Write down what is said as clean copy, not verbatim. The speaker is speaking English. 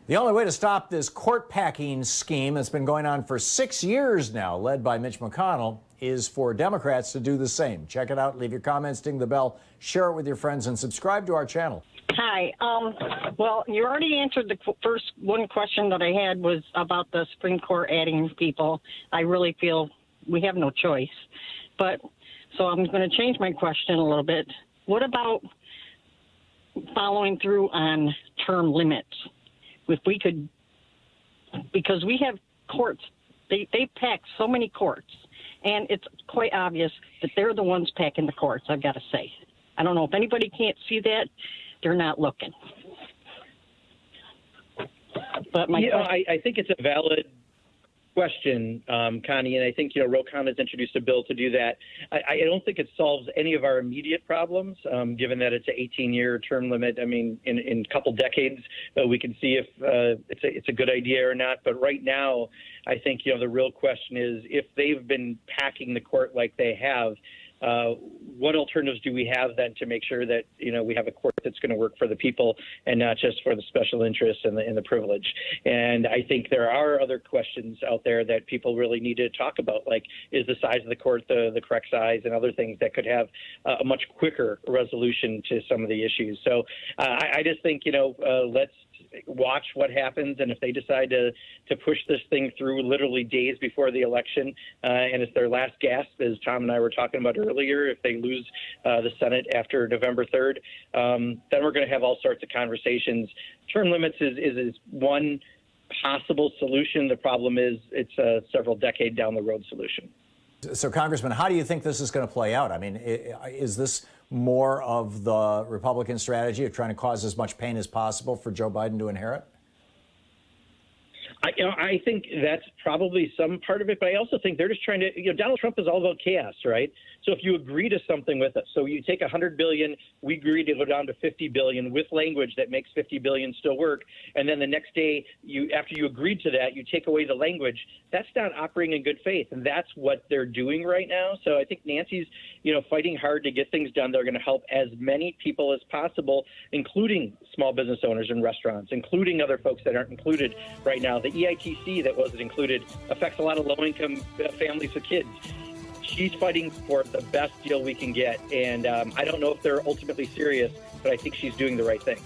The only way to stop this court packing scheme that's been going on for 6 years now, led by Mitch McConnell, is for Democrats to do the same. Check it out. Leave your comments, ding the bell, share it with your friends, and subscribe to our channel. Hi. Well, you already answered the first one question that I had was about the Supreme Court adding people. I really feel we have no choice. But so I'm going to change my question a little bit. What about following through on term limits? If we could, because we have courts, they pack so many courts, and it's quite obvious that they're the ones packing the courts, I've got to say. I don't know if anybody can't see that. They're not looking. But I think it's a valid question, Connie, and I think, Ro Khanna has introduced a bill to do that. I don't think it solves any of our immediate problems, given that it's an 18-year term limit. I mean, in a couple decades, we can see if it's a good idea or not. But right now, I think, the real question is if they've been packing the court like they have, what alternatives do we have then to make sure that, we have a court that's going to work for the people and not just for the special interests and the privilege? And I think there are other questions out there that people really need to talk about, like is the size of the court the correct size and other things that could have a much quicker resolution to some of the issues. So I just think, let's watch what happens, and if they decide to push this thing through literally days before the election, and it's their last gasp, as Thom and I were talking about earlier, if they lose the Senate after November 3rd, then we're going to have all sorts of conversations. Term limits is one possible solution. The problem is it's a several decade down the road solution. So, Congressman, how do you think this is going to play out? I mean, is this more of the Republican strategy of trying to cause as much pain as possible for Joe Biden to inherit? I think that's probably some part of it, but I also think they're just trying to, Donald Trump is all about chaos, right? So if you agree to something with us, so you take $100 billion, we agree to go down to $50 billion with language that makes $50 billion still work, and then the next day, after you agreed to that, you take away the language. That's not operating in good faith, and that's what they're doing right now. So I think Nancy's, fighting hard to get things done. They're going to help as many people as possible, including small business owners and restaurants, including other folks that aren't included right now. The EITC that wasn't included affects a lot of low-income families with kids. She's fighting for the best deal we can get, and I don't know if they're ultimately serious, but I think she's doing the right thing.